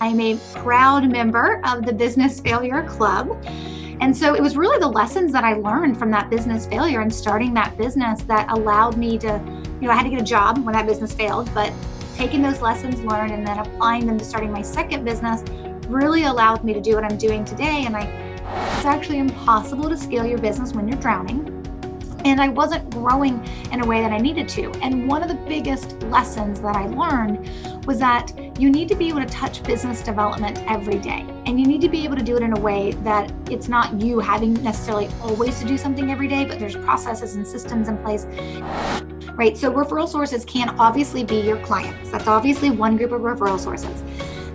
I'm a proud member of the Business Failure Club. And so it was really the lessons that I learned from that business failure and starting that business that allowed me to, I had to get a job when that business failed, but taking those lessons learned and then applying them to starting my second business really allowed me to do what I'm doing today. And it's actually impossible to scale your business when you're drowning. And I wasn't growing in a way that I needed to. And one of the biggest lessons that I learned was that you need to be able to touch business development every day. And you need to be able to do it in a way that it's not you having necessarily always to do something every day, but there's processes and systems in place, right? So referral sources can obviously be your clients. That's obviously one group of referral sources.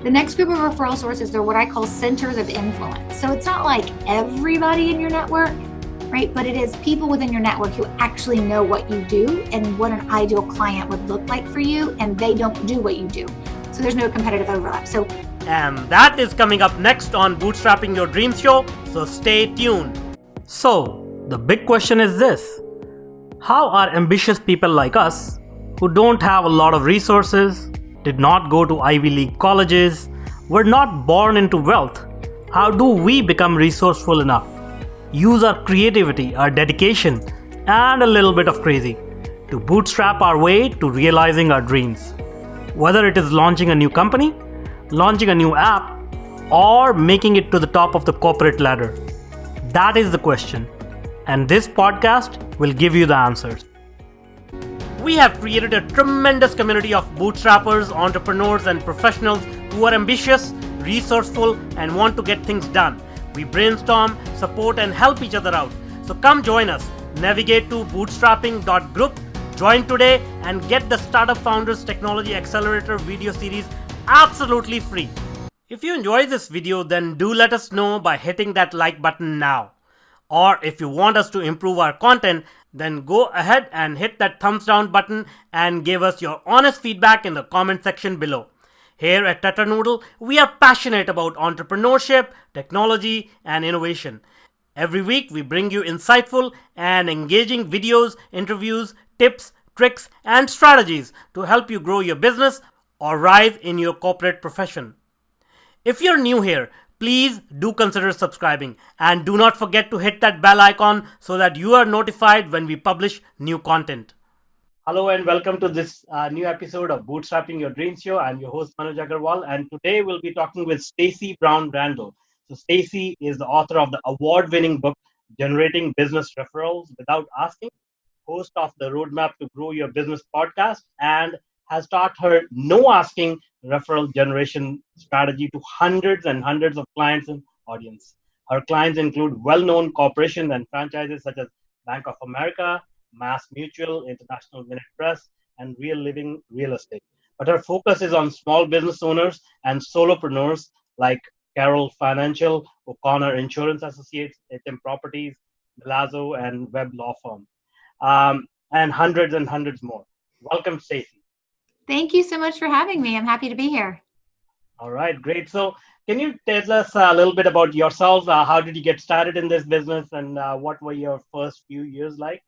The next group of referral sources are what I call centers of influence. So it's not like everybody in your network, right? But it is people within your network who actually know what you do and what an ideal client would look like for you, and they don't do what you do. So there's no competitive overlap. And that is coming up next on Bootstrapping Your Dreams show, so stay tuned. So, the big question is this. How are ambitious people like us, who don't have a lot of resources, did not go to Ivy League colleges, were not born into wealth, how do we become resourceful enough? Use our creativity, our dedication, and a little bit of crazy to bootstrap our way to realizing our dreams. Whether it is launching a new company, launching a new app, or making it to the top of the corporate ladder. That is the question. And this podcast will give you the answers. We have created a tremendous community of bootstrappers, entrepreneurs, and professionals who are ambitious, resourceful, and want to get things done. We brainstorm, support, and help each other out. So come join us. Navigate to bootstrapping.group, join today, and get the Startup Founders Technology Accelerator video series absolutely free. If you enjoy this video, then do let us know by hitting that like button now. Or if you want us to improve our content, then go ahead and hit that thumbs down button and give us your honest feedback in the comment section below. Here at Tetanoodle, we are passionate about entrepreneurship, technology, and innovation. Every week, we bring you insightful and engaging videos, interviews, tips, tricks, and strategies to help you grow your business or rise in your corporate profession. If you're new here, please do consider subscribing and do not forget to hit that bell icon so that you are notified when we publish new content. Hello and welcome to this new episode of Bootstrapping Your Dreams show. I'm your host Manuj Aggarwal, and today we'll be talking with Stacey Brown Randall. So Stacey is the author of the award-winning book Generating Business Referrals Without Asking, host of the Roadmap to Grow Your Business podcast, and has taught her no asking referral generation strategy to hundreds and hundreds of clients and audience. Her clients include well-known corporations and franchises such as Bank of America, Mass Mutual, International Minute Press, and Real Living Real Estate. But her focus is on small business owners and solopreneurs like Carroll Financial, O'Connor Insurance Associates, HM Properties, Milazzo, and Webb Law Firm, and hundreds more. Welcome, Stacey. Thank you so much for having me. I'm happy to be here. All right, great. So can you tell us a little bit about yourself? How did you get started in this business, and what were your first few years like?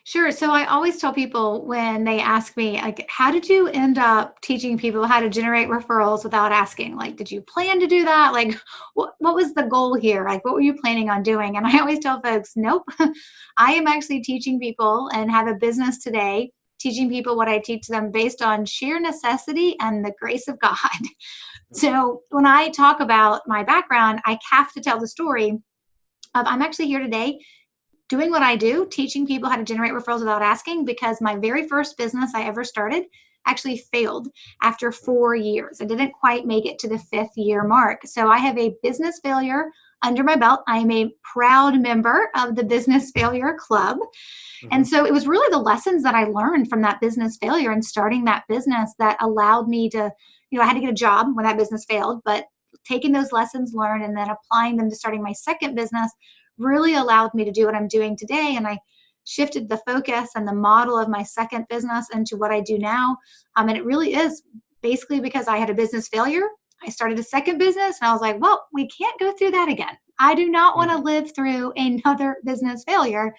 Sure. So I always tell people when they ask me, like, how did you end up teaching people how to generate referrals without asking? Like, did you plan to do that? Like, what was the goal here? Like, what were you planning on doing? And I always tell folks, nope, I am actually teaching people and have a business today, teaching people what I teach them based on sheer necessity and the grace of God. So when I talk about my background, I have to tell the story of I'm actually here today doing what I do, teaching people how to generate referrals without asking, because my very first business I ever started actually failed after 4 years. I didn't quite make it to the 5th year mark. So I have a business failure under my belt. I am a proud member of the Business Failure Club. And so it was really the lessons that I learned from that business failure and starting that business that allowed me to, I had to get a job when that business failed, but taking those lessons learned and then applying them to starting my second business really allowed me to do what I'm doing today. And I shifted the focus and the model of my second business into what I do now. And it really is basically because I had a business failure. I started a second business and I was like, well, we can't go through that again. I do not want to live through another business failure.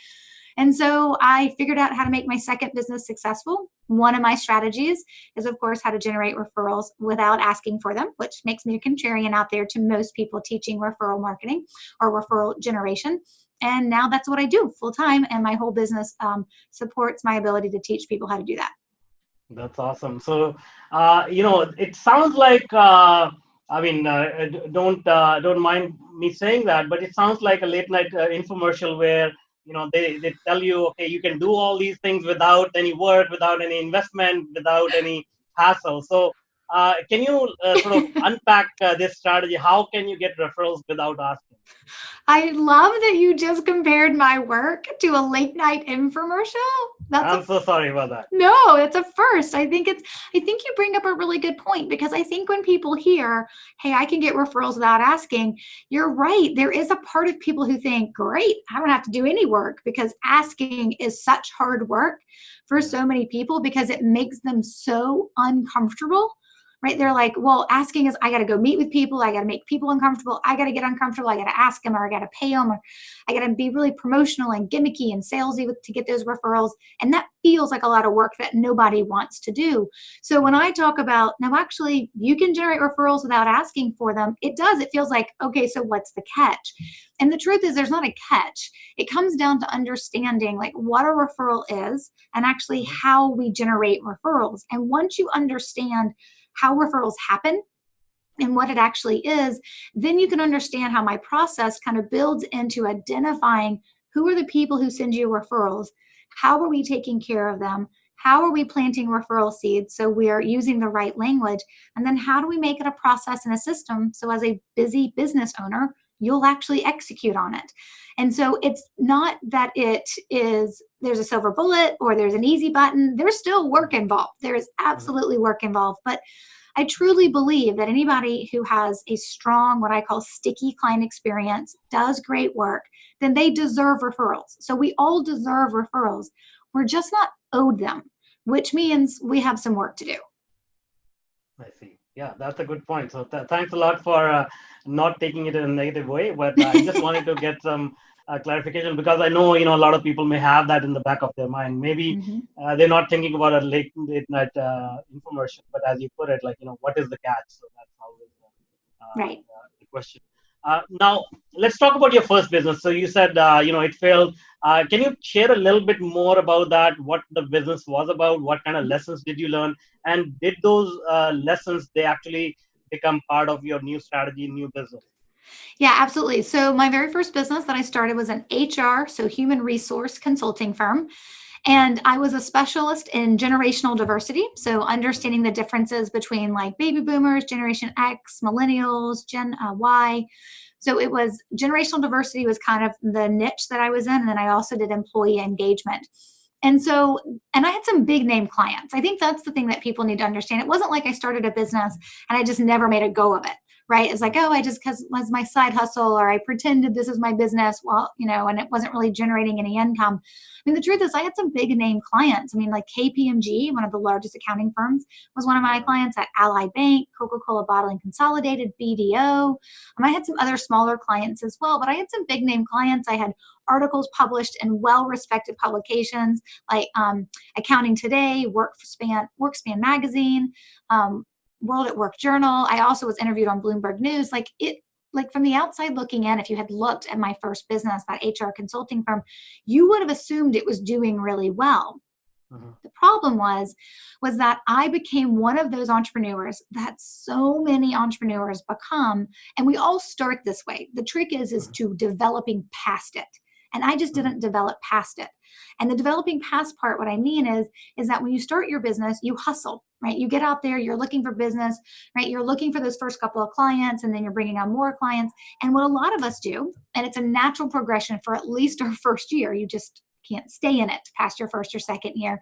And so I figured out how to make my second business successful. One of my strategies is, of course, how to generate referrals without asking for them, which makes me a contrarian out there to most people teaching referral marketing or referral generation. And now that's what I do full time. And my whole business supports my ability to teach people how to do that. That's awesome. So, it sounds like, don't mind me saying that, but it sounds like a late night infomercial where, they tell you, okay, you can do all these things without any work, without any investment, without any hassle. So, can you sort of unpack this strategy? How can you get referrals without asking? I love that you just compared my work to a late night infomercial. I'm so sorry about that. No, it's a first. I think you bring up a really good point, because I think when people hear, hey, I can get referrals without asking, you're right. There is a part of people who think, great, I don't have to do any work, because asking is such hard work for so many people because it makes them so uncomfortable. Right? They're like, well, asking is, I got to go meet with people. I got to make people uncomfortable. I got to get uncomfortable. I got to ask them, or I got to pay them, or I got to be really promotional and gimmicky and salesy to get those referrals. And that feels like a lot of work that nobody wants to do. So when I talk about, now actually you can generate referrals without asking for them, it feels like, okay, so what's the catch? And the truth is there's not a catch. It comes down to understanding like what a referral is and actually how we generate referrals. And once you understand how referrals happen and what it actually is, then you can understand how my process kind of builds into identifying who are the people who send you referrals, how are we taking care of them, how are we planting referral seeds so we are using the right language, and then how do we make it a process and a system so as a busy business owner, you'll actually execute on it. And so it's not that there's a silver bullet or there's an easy button. There's still work involved. There's absolutely work involved. But I truly believe that anybody who has a strong, what I call sticky client experience, does great work, then they deserve referrals. So we all deserve referrals. We're just not owed them, which means we have some work to do. I see. Yeah, that's a good point. So thanks a lot for not taking it in a negative way, but I just wanted to get some clarification, because I know, a lot of people may have that in the back of their mind. Maybe they're not thinking about a late night infomercial, but as you put it, like, what is the catch? So that's always the question. Now, let's talk about your first business. So you said, it failed. Can you share a little bit more about that? What the business was about? What kind of lessons did you learn? And did those lessons, they actually become part of your new strategy, new business? Yeah, absolutely. So my very first business that I started was an HR, so human resource consulting firm. And I was a specialist in generational diversity. So understanding the differences between like baby boomers, Generation X, millennials, Gen Y. So it was generational diversity was kind of the niche that I was in. And then I also did employee engagement. And I had some big name clients. I think that's the thing that people need to understand. It wasn't like I started a business and I just never made a go of it. Right? It's like, oh, because it was my side hustle, or I pretended this was my business. Well, and it wasn't really generating any income. I mean, the truth is I had some big name clients. I mean, like KPMG, one of the largest accounting firms, was one of my clients at Ally Bank, Coca-Cola Bottling Consolidated, BDO. I had some other smaller clients as well, but I had some big name clients. I had articles published in well-respected publications like Accounting Today, Workspan Magazine, World at Work Journal. I also was interviewed on Bloomberg News. Like from the outside looking in, if you had looked at my first business, that HR consulting firm, you would have assumed it was doing really well. The problem was that I became one of those entrepreneurs that so many entrepreneurs become, and we all start this way. The trick is to developing past it. And I just didn't develop past it. And the developing past part, what I mean is that when you start your business, you hustle, right? You get out there, you're looking for business, right? You're looking for those first couple of clients, and then you're bringing on more clients. And what a lot of us do, and it's a natural progression for at least our first year, you just can't stay in it past your first or second year,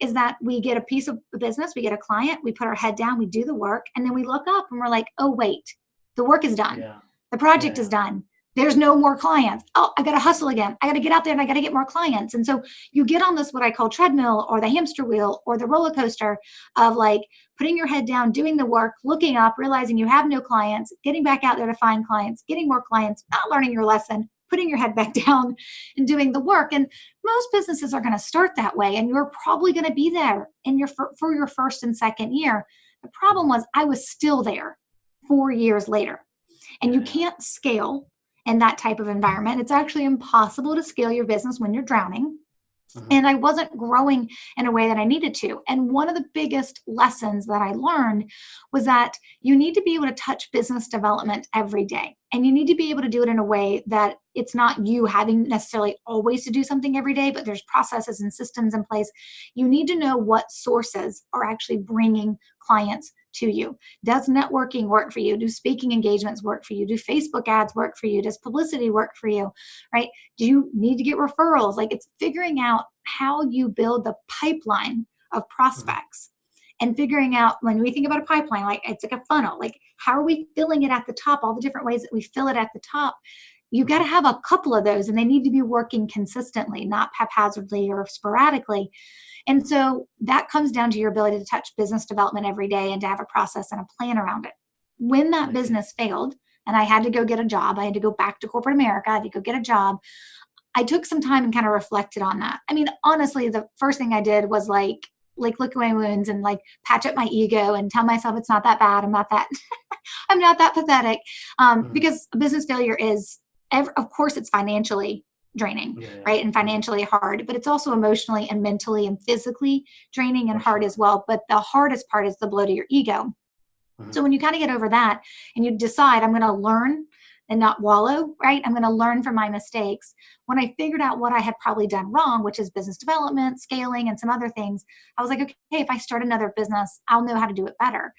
is that we get a piece of business, we get a client, we put our head down, we do the work, and then we look up and we're like, oh, wait, the work is done. Yeah. The project is done. There's no more clients. Oh, I got to hustle again. I got to get out there and I got to get more clients. And so you get on this, what I call treadmill or the hamster wheel or the roller coaster of like putting your head down, doing the work, looking up, realizing you have no clients, getting back out there to find clients, getting more clients, not learning your lesson, putting your head back down and doing the work. And most businesses are going to start that way. And you're probably going to be there for your first and second year. The problem was I was still there 4 years later. And you can't scale in that type of environment. It's actually impossible to scale your business when you're drowning. And I wasn't growing in a way that I needed to. And one of the biggest lessons that I learned was that you need to be able to touch business development every day. And you need to be able to do it in a way that it's not you having necessarily always to do something every day, but there's processes and systems in place. You need to know what sources are actually bringing clients to you. Does networking work for you? Do speaking engagements work for you? Do Facebook ads work for you? Does publicity work for you? Right? Do you need to get referrals? Like, it's figuring out how you build the pipeline of prospects and figuring out, when we think about a pipeline, like it's like a funnel, like how are we filling it at the top, all the different ways that we fill it at the top. You got to have a couple of those, and they need to be working consistently, not haphazardly or sporadically. And so that comes down to your ability to touch business development every day and to have a process and a plan around it. When that business failed and I had to go get a job, I had to go back to corporate America, I had to go get a job. I took some time and kind of reflected on that. I mean, honestly, the first thing I did was like lick away wounds and like patch up my ego and tell myself it's not that bad. I'm not that, I'm not that pathetic. Because a business failure is, of course, it's financially draining, right? And financially hard, but it's also emotionally and mentally and physically draining and hard as well. But the hardest part is the blow to your ego. So when you kind of get over that and you decide, I'm going to learn and not wallow, right? I'm going to learn from my mistakes. When I figured out what I had probably done wrong, which is business development, scaling, and some other things, I was like, okay, if I start another business, I'll know how to do it better.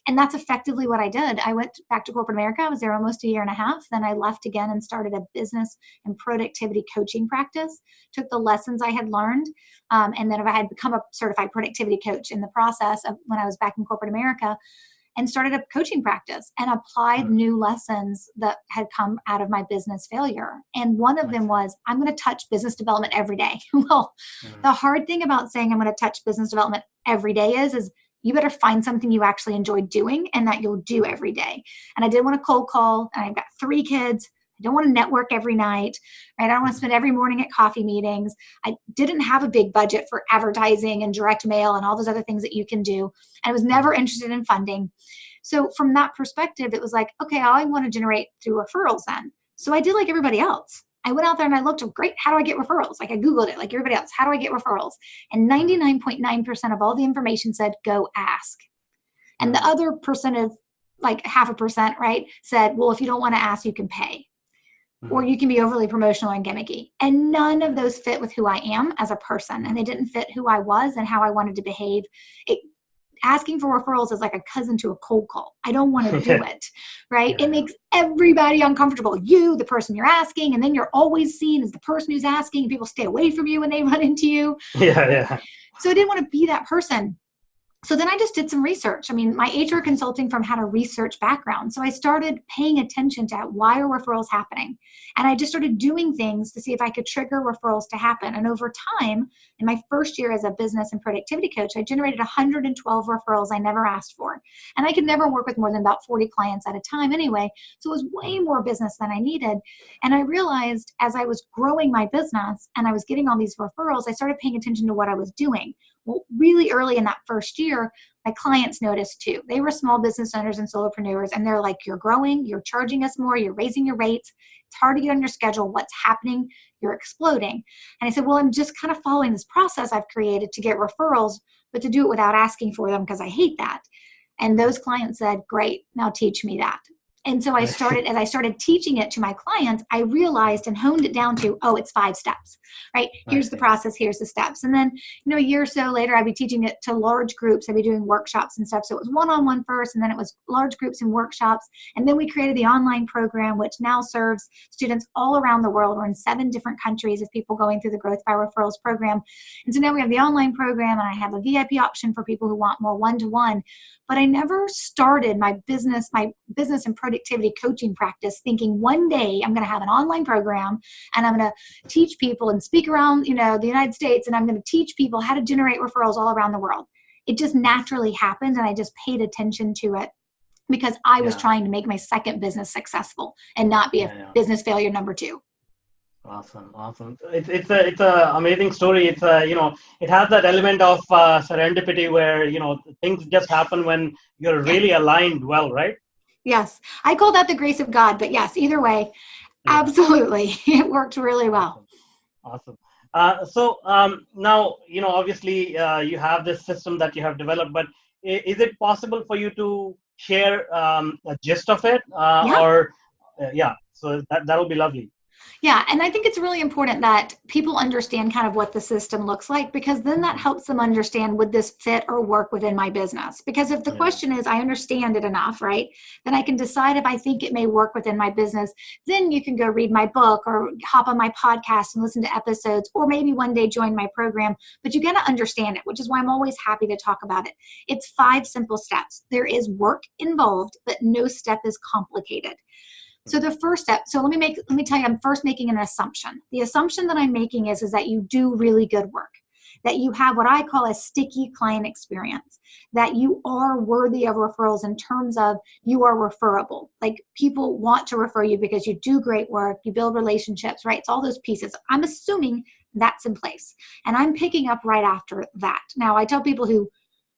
And that's effectively what I did. I went back to corporate America. I was there almost a year and a half. Then I left again and started a business and productivity coaching practice, took the lessons I had learned. And then I had become a certified productivity coach in the process of when I was back in corporate America, and started a coaching practice and applied new lessons that had come out of my business failure. And one of them was, I'm going to touch business development every day. Well, the hard thing about saying I'm going to touch business development every day is you better find something you actually enjoy doing and that you'll do every day. And I didn't want to cold call, and I've got 3 kids. I don't want to network every night, right? I don't want to spend every morning at coffee meetings. I didn't have a big budget for advertising and direct mail and all those other things that you can do. And I was never interested in funding. So from that perspective, it was like, okay, I want to generate through referrals then. So I did like everybody else. I went out there and I looked, great, how do I get referrals? Like I Googled it like everybody else. How do I get referrals? And 99.9% of all the information said, go ask. And the other percent of like 0.5%, right, said, well, if you don't want to ask, you can pay. Or you can be overly promotional and gimmicky. And none of those fit with who I am as a person. And they didn't fit who I was and how I wanted to behave. Asking for referrals is like a cousin to a cold call. I don't want to do it, right? It makes everybody uncomfortable. You, the person you're asking, and then you're always seen as the person who's asking, and people stay away from you when they run into you. So I didn't want to be that person. So then I just did some research. I mean, my HR consulting firm had a research background. So I started paying attention to why are referrals happening? And I just started doing things to see if I could trigger referrals to happen. And over time, in my first year as a business and productivity coach, I generated 112 referrals I never asked for. And I could never work with more than about 40 clients at a time anyway. So it was way more business than I needed. And I realized as I was growing my business and I was getting all these referrals, I started paying attention to what I was doing. Well, really early in that first year, my clients noticed too. They were small business owners and solopreneurs, and they're like, you're growing, you're charging us more, you're raising your rates. It's hard to get on your schedule. What's happening? You're exploding. And I said, well, I'm just kind of following this process I've created to get referrals, but to do it without asking for them because I hate that. And those clients said, great, now teach me that. And so as I started teaching it to my clients, I realized and honed it down to, it's 5 steps, right? Here's the process, here's the steps. And then, a year or so later, I'd be teaching it to large groups. I'd be doing workshops and stuff. So it was one-on-one first, and then it was large groups and workshops. And then we created the online program, which now serves students all around the world. We're in 7 different countries of people going through the Growth by Referrals program. And so now we have the online program, and I have a VIP option for people who want more one-to-one. But I never started my business and productivity coaching practice thinking one day I'm going to have an online program and I'm going to teach people and speak around, the United States, and I'm going to teach people how to generate referrals all around the world. It just naturally happened, and I just paid attention to it because I was trying to make my second business successful and not be a business failure number 2. Awesome. It's a amazing story. It's a, it has that element of serendipity where things just happen when you're really Yes. aligned well, right? Yes. I call that the grace of God, but yes, either way, Yeah. absolutely. It worked really well. Awesome. Now, obviously, you have this system that you have developed, but is it possible for you to share a gist of it? Yeah. Yeah, so that'll be lovely. Yeah, and I think it's really important that people understand kind of what the system looks like, because then that helps them understand, would this fit or work within my business? Because if the Yeah. question is, I understand it enough, right? Then I can decide if I think it may work within my business. Then you can go read my book or hop on my podcast and listen to episodes, or maybe one day join my program. But you got to understand it, which is why I'm always happy to talk about it. It's 5 simple steps. There is work involved, but no step is complicated. So the first step, so let me tell you, I'm first making an assumption. The assumption that I'm making is that you do really good work, that you have what I call a sticky client experience, that you are worthy of referrals in terms of you are referable. Like, people want to refer you because you do great work, you build relationships, right? It's all those pieces. I'm assuming that's in place. And I'm picking up right after that. Now, I tell people who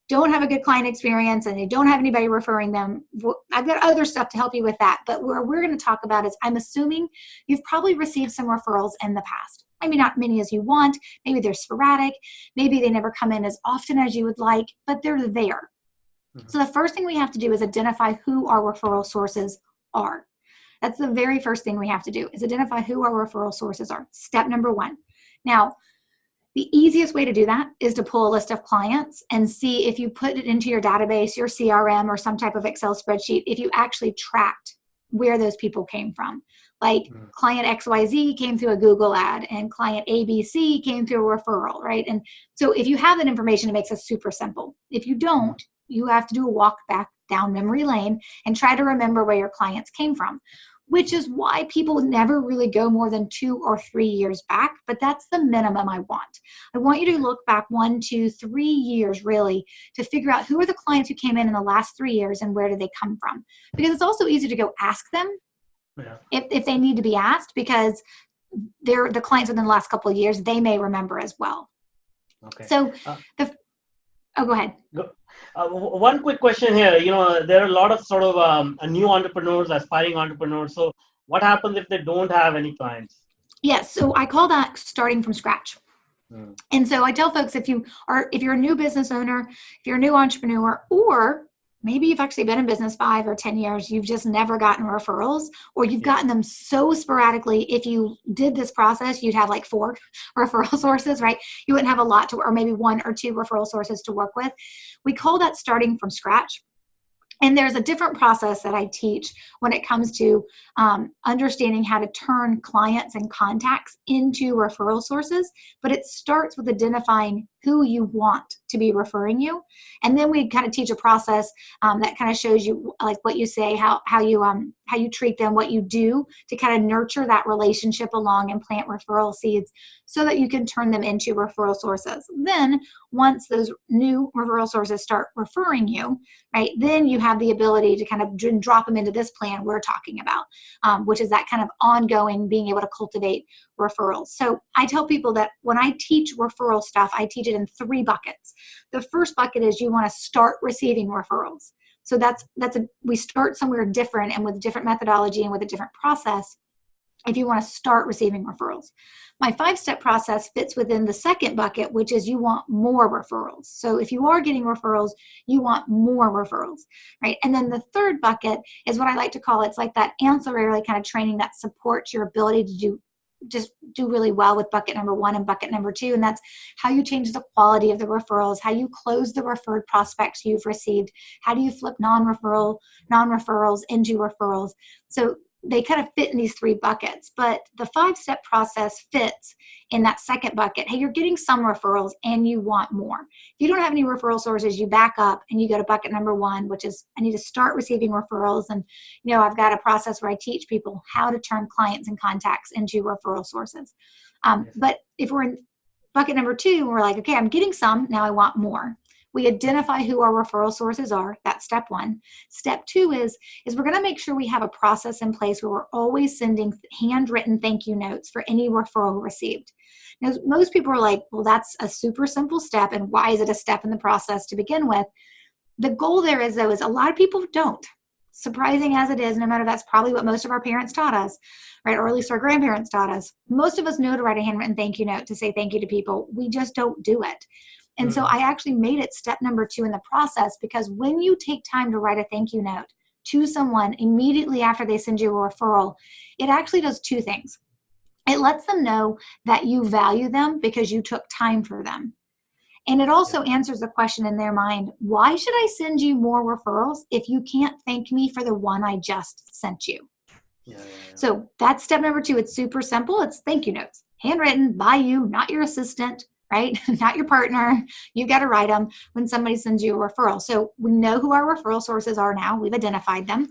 don't have a good client experience and they don't have anybody referring them, I've got other stuff to help you with that. But where we're going to talk about is, I'm assuming you've probably received some referrals in the past. Maybe not many as you want. Maybe they're sporadic. Maybe they never come in as often as you would like, but they're there. Mm-hmm. So the first thing we have to do is identify who our referral sources are. That's the very first thing we have to do, is identify who our referral sources are. Step number 1. Now, the easiest way to do that is to pull a list of clients and see if you put it into your database, your CRM, or some type of Excel spreadsheet, if you actually tracked where those people came from. Like, client XYZ came through a Google ad and client ABC came through a referral, right? And so if you have that information, it makes it super simple. If you don't, you have to do a walk back down memory lane and try to remember where your clients came from, which is why people never really go more than 2 or 3 years back. But that's the minimum I want. I want you to look back 1, 2, 3 years really to figure out who are the clients who came in the last 3 years and where did they come from. Because it's also easy to go ask them if they need to be asked, because they're the clients within the last couple of years, they may remember as well. Okay. So go ahead. One quick question here. There are a lot of sort of new entrepreneurs, aspiring entrepreneurs. So what happens if they don't have any clients? Yes. So I call that starting from scratch. And so I tell folks, if you're a new business owner, if you're a new entrepreneur, or maybe you've actually been in business 5 or 10 years, you've just never gotten referrals, or you've gotten them so sporadically. If you did this process, you'd have like 4 referral sources, right? You wouldn't have a lot or maybe 1 or 2 referral sources to work with. We call that starting from scratch. And there's a different process that I teach when it comes to understanding how to turn clients and contacts into referral sources. But it starts with identifying who you want to be referring you. And then we kind of teach a process that kind of shows you, like, what you say, how you treat them, what you do to kind of nurture that relationship along and plant referral seeds so that you can turn them into referral sources. Then once those new referral sources start referring you, right, then you have the ability to kind of drop them into this plan we're talking about, which is that kind of ongoing being able to cultivate referrals. So I tell people that when I teach referral stuff, I teach it in 3 buckets. The first bucket is you want to start receiving referrals. So we start somewhere different and with different methodology and with a different process if you want to start receiving referrals. My 5-step process fits within the second bucket, which is you want more referrals. So if you are getting referrals, you want more referrals, right? And then the third bucket is what I like to call, it's like that ancillary kind of training that supports your ability to do really well with bucket number 1 and bucket number 2. And that's how you change the quality of the referrals, how you close the referred prospects you've received, how do you flip non-referrals into referrals. So they kind of fit in these 3 buckets, but the 5-step process fits in that second bucket. Hey, you're getting some referrals and you want more. If you don't have any referral sources, you back up and you go to bucket number 1, which is I need to start receiving referrals. And, I've got a process where I teach people how to turn clients and contacts into referral sources. But if we're in bucket number 2, we're like, okay, I'm getting some, now I want more. We identify who our referral sources are. That's step one. Step two is we're going to make sure we have a process in place where we're always sending handwritten thank you notes for any referral received. Now, most people are like, well, that's a super simple step. And why is it a step in the process to begin with? The goal there is, though, is a lot of people don't. Surprising as it is, no matter, that's probably what most of our parents taught us, right? Or at least our grandparents taught us. Most of us know to write a handwritten thank you note to say thank you to people. We just don't do it. And so I actually made it step number 2 in the process, because when you take time to write a thank you note to someone immediately after they send you a referral, it actually does 2 things. It lets them know that you value them because you took time for them. And it also answers the question in their mind, why should I send you more referrals if you can't thank me for the one I just sent you? So that's step number 2. It's super simple. It's thank you notes, handwritten by you, not your assistant, right? Not your partner. You got to write them when somebody sends you a referral. So we know who our referral sources are now. We've identified them.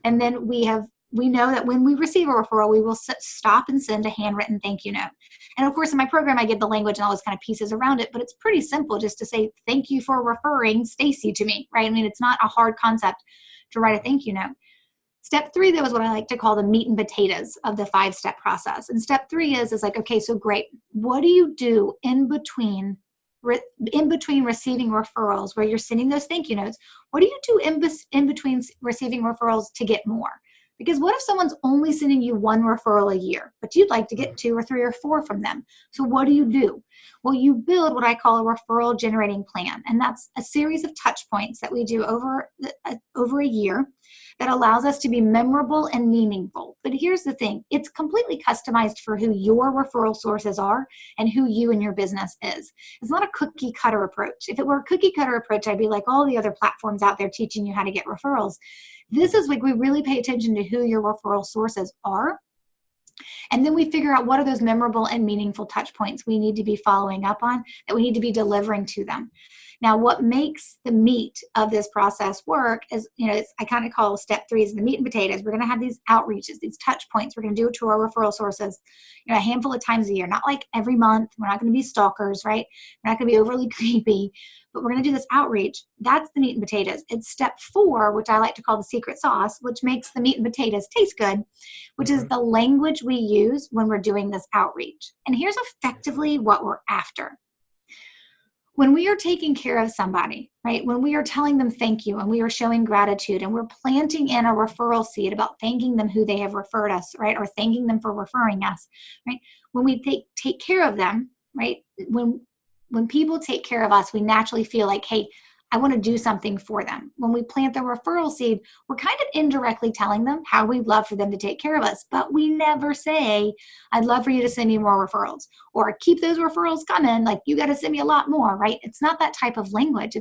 And then we know that when we receive a referral, we will stop and send a handwritten thank you note. And of course, in my program, I give the language and all those kind of pieces around it, but it's pretty simple just to say, thank you for referring Stacey to me, right? I mean, it's not a hard concept to write a thank you note. Step 3, though, is what I like to call the meat and potatoes of the 5-step process. And step 3 is like, okay, so great. What do you do in between receiving referrals where you're sending those thank you notes? What do you do in between receiving referrals to get more? Because what if someone's only sending you 1 referral a year, but you'd like to get 2 or 3 or 4 from them? So what do? Well, you build what I call a referral generating plan. And that's a series of touch points that we do over a year that allows us to be memorable and meaningful. But here's the thing. It's completely customized for who your referral sources are and who you and your business is. It's not a cookie cutter approach. If it were a cookie cutter approach, I'd be like all the other platforms out there teaching you how to get referrals. This is like we really pay attention to who your referral sources are. And then we figure out what are those memorable and meaningful touch points we need to be following up on, that we need to be delivering to them. Now, what makes the meat of this process work is, I kind of call step 3 is the meat and potatoes. We're going to have these outreaches, these touch points. We're going to do it to our referral sources, a handful of times a year, not like every month. We're not going to be stalkers, right? We're not going to be overly creepy, but we're going to do this outreach. That's the meat and potatoes. It's step 4, which I like to call the secret sauce, which makes the meat and potatoes taste good, which is the language we use when we're doing this outreach. And here's effectively what we're after. When we are taking care of somebody, right, when we are telling them thank you and we are showing gratitude and we're planting in a referral seed about thanking them who they have referred us, right, or thanking them for referring us, right, when we take care of them, right, when people take care of us, we naturally feel like, hey, I want to do something for them. When we plant the referral seed, we're kind of indirectly telling them how we'd love for them to take care of us, but we never say, I'd love for you to send me more referrals, or keep those referrals coming, like you got to send me a lot more, right? It's not that type of language.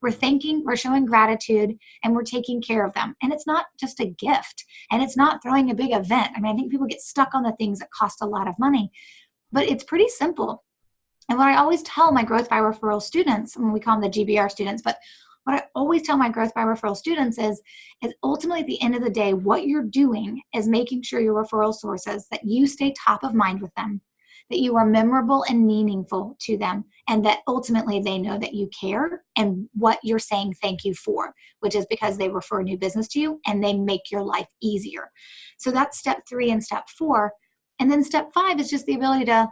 We're thanking, we're showing gratitude, and we're taking care of them. And it's not just a gift, and it's not throwing a big event. I mean, I think people get stuck on the things that cost a lot of money, but it's pretty simple. And what I always tell my Growth by Referral students, and we call them the GBR students, but what I always tell my Growth by Referral students is ultimately at the end of the day, what you're doing is making sure your referral sources, that you stay top of mind with them, that you are memorable and meaningful to them, and that ultimately they know that you care and what you're saying thank you for, which is because they refer new business to you and they make your life easier. So that's step 3 and step 4. And then step 5 is just the ability to,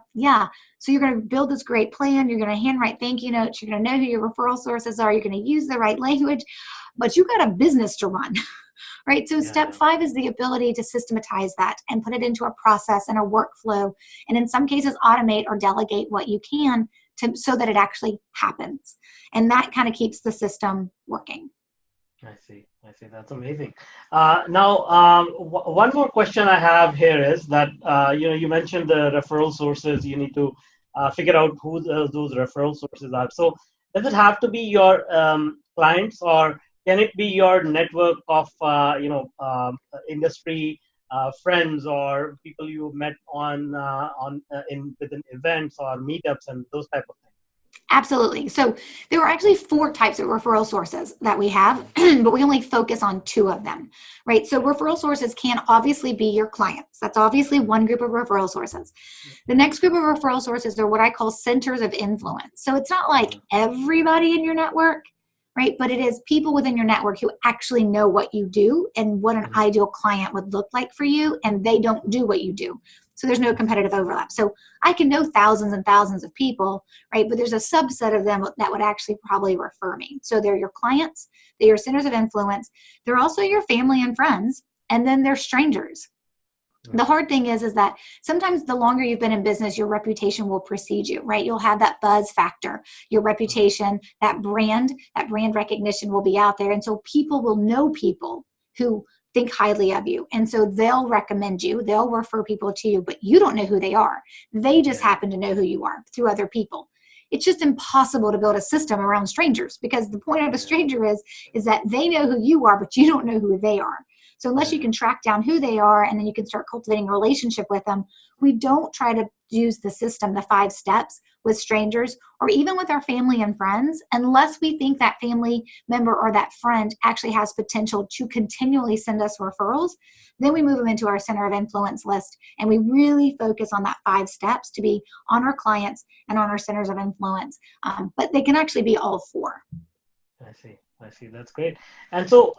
so you're going to build this great plan. You're going to handwrite thank you notes. You're going to know who your referral sources are. You're going to use the right language, but you got a business to run, right? So step 5 is the ability to systematize that and put it into a process and a workflow. And in some cases, automate or delegate what you can so that it actually happens. And that kind of keeps the system working. I see. That's amazing. Now, one more question I have here is that, you mentioned the referral sources. You need to figure out who those referral sources are. So does it have to be your clients, or can it be your network of, industry friends or people you met within events or meetups and those type of things? Absolutely. So there are actually 4 types of referral sources that we have, but we only focus on 2 of them, right? So referral sources can obviously be your clients. That's obviously one group of referral sources. The next group of referral sources are what I call centers of influence. So it's not like everybody in your network, right? But it is people within your network who actually know what you do and what an ideal client would look like for you, and they don't do what you do. So there's no competitive overlap. So I can know thousands and thousands of people, right? But there's a subset of them that would actually probably refer me. So they're your clients, they're your centers of influence, they're also your family and friends, and then they're strangers. The hard thing is that sometimes the longer you've been in business, your reputation will precede you, right? You'll have that buzz factor, your reputation, that brand recognition will be out there. And so people will know people who think highly of you. And so they'll recommend you, they'll refer people to you, but you don't know who they are. They just happen to know who you are through other people. It's just impossible to build a system around strangers, because the point of a stranger is that they know who you are, but you don't know who they are. So unless you can track down who they are and then you can start cultivating a relationship with them, we don't try to use the system, the 5 steps with strangers or even with our family and friends, unless we think that family member or that friend actually has potential to continually send us referrals. Then we move them into our center of influence list, and we really focus on that 5 steps to be on our clients and on our centers of influence. But they can actually be all 4. I see. That's great. And so,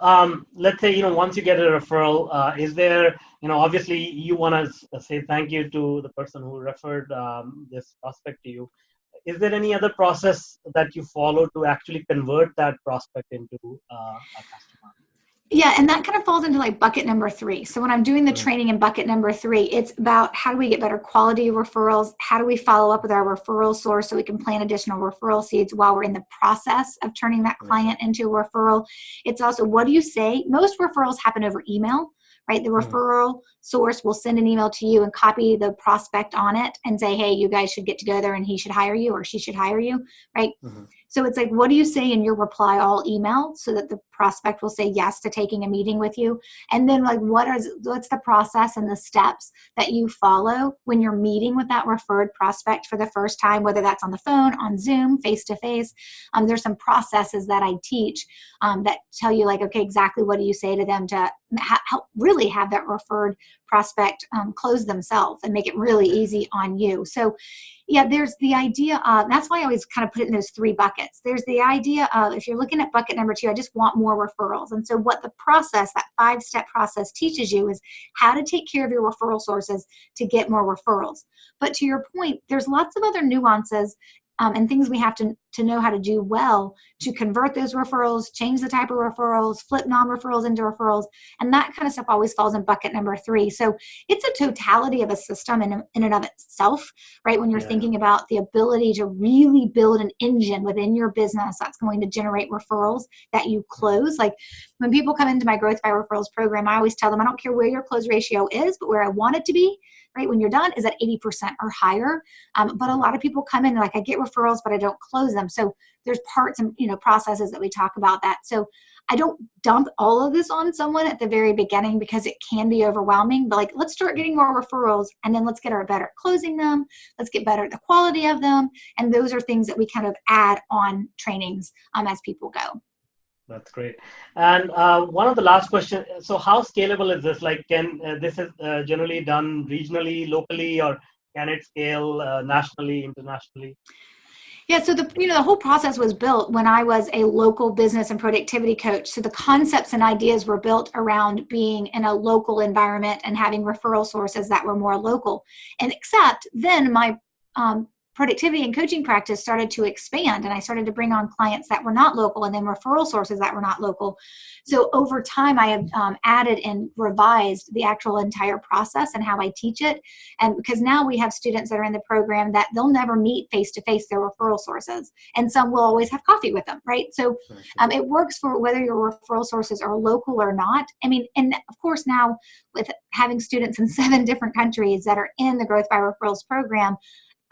let's say, once you get a referral, is there, obviously you want to say thank you to the person who referred this prospect to you. Is there any other process that you follow to actually convert that prospect into a customer? Yeah, and that kind of falls into like bucket number 3. So when I'm doing the training in bucket number 3, it's about how do we get better quality referrals? How do we follow up with our referral source so we can plant additional referral seeds while we're in the process of turning that client into a referral? It's also, what do you say? Most referrals happen over email, right? The referral source will send an email to you and copy the prospect on it and say, hey, you guys should get together and he should hire you or she should hire you, right? So it's like, what do you say in your reply all email so that the prospect will say yes to taking a meeting with you? And then like, what's the process and the steps that you follow when you're meeting with that referred prospect for the first time, whether that's on the phone, on Zoom, face-to-face. There's some processes that I teach that tell you like, okay, exactly what do you say to them to help really have that referred prospect close themselves and make it really easy on you. So yeah, there's the idea of, that's why I always kind of put it in those 3 buckets. There's the idea of, if you're looking at bucket number 2, I just want more referrals. And so what the process, that 5-step process teaches you is how to take care of your referral sources to get more referrals. But to your point, there's lots of other nuances and things we have to know how to do well to convert those referrals, change the type of referrals, flip non-referrals into referrals. And that kind of stuff always falls in bucket number 3. So it's a totality of a system in and of itself, right? When you're thinking about the ability to really build an engine within your business that's going to generate referrals that you close. Like when people come into my Growth by Referrals program, I always tell them, I don't care where your close ratio is, but where I want it to be, right, when you're done, is at 80% or higher. But a lot of people come in like, I get referrals, but I don't close them. So there's parts and processes that we talk about that. So I don't dump all of this on someone at the very beginning because it can be overwhelming. But like, let's start getting more referrals, and then let's get better at closing them. Let's get better at the quality of them. And those are things that we kind of add on trainings as people go. That's great. And one of the last questions, so how scalable is this? Like, can this is generally done regionally, locally, or can it scale nationally, internationally? Yeah, so the whole process was built when I was a local business and productivity coach. So the concepts and ideas were built around being in a local environment and having referral sources that were more local. And except then my productivity and coaching practice started to expand, and I started to bring on clients that were not local and then referral sources that were not local. So over time, I have added and revised the actual entire process and how I teach it. And because now we have students that are in the program that they'll never meet face-to-face their referral sources, and some will always have coffee with them, right? So it works for whether your referral sources are local or not. I mean, and of course now with having students in 7 different countries that are in the Growth by Referrals program,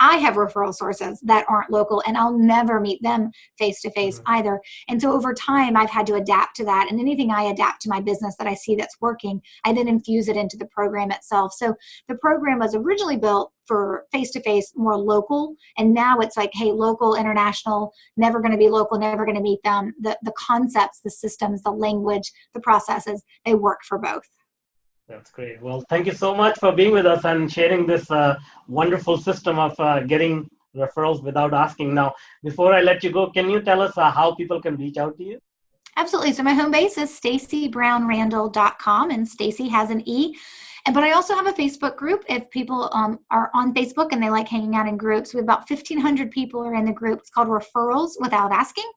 I have referral sources that aren't local, and I'll never meet them face to face either. And so over time, I've had to adapt to that. And anything I adapt to my business that I see that's working, I then infuse it into the program itself. So the program was originally built for face-to-face, more local. And now it's like, hey, local, international, never going to be local, never going to meet them. The concepts, the systems, the language, the processes, they work for both. That's great. Well, thank you so much for being with us and sharing this wonderful system of getting referrals without asking. Now, before I let you go, can you tell us how people can reach out to you? Absolutely. So my home base is staceybrownrandall.com, and Stacey has an E. But I also have a Facebook group. If people are on Facebook and they like hanging out in groups, we have about 1,500 people are in the group. It's called Referrals Without Asking.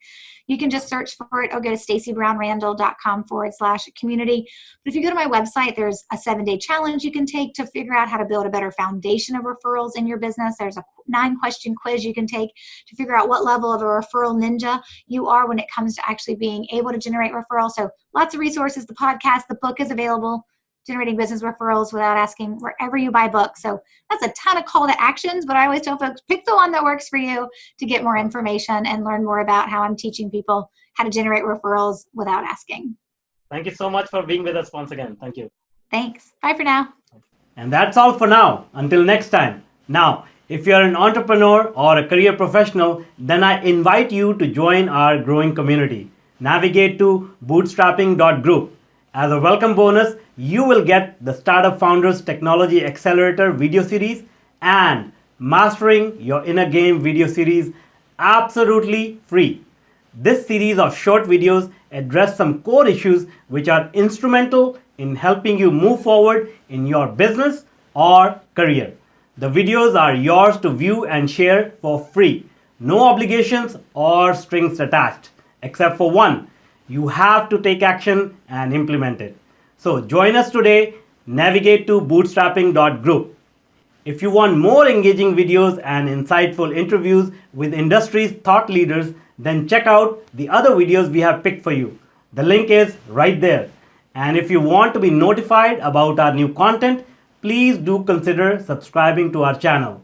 You can just search for it or go to staceybrownrandall.com/community. But if you go to my website, there's a 7-day challenge you can take to figure out how to build a better foundation of referrals in your business. There's a 9-question quiz you can take to figure out what level of a referral ninja you are when it comes to actually being able to generate referrals. So lots of resources. The podcast, the book is available. Generating Business Referrals Without Asking, wherever you buy books. So that's a ton of call to actions, but I always tell folks, pick the one that works for you to get more information and learn more about how I'm teaching people how to generate referrals without asking. Thank you so much for being with us once again. Thank you. Thanks. Bye for now. And that's all for now. Until next time. Now, if you're an entrepreneur or a career professional, then I invite you to join our growing community. Navigate to bootstrapping.group. As a welcome bonus, you will get the Startup Founders Technology Accelerator video series and Mastering Your Inner Game video series absolutely free. This series of short videos address some core issues which are instrumental in helping you move forward in your business or career. The videos are yours to view and share for free. No obligations or strings attached, except for one. You have to take action and implement it. So join us today. Navigate to bootstrapping.group. If you want more engaging videos and insightful interviews with industry's thought leaders, then check out the other videos we have picked for you. The link is right there. And if you want to be notified about our new content, please do consider subscribing to our channel.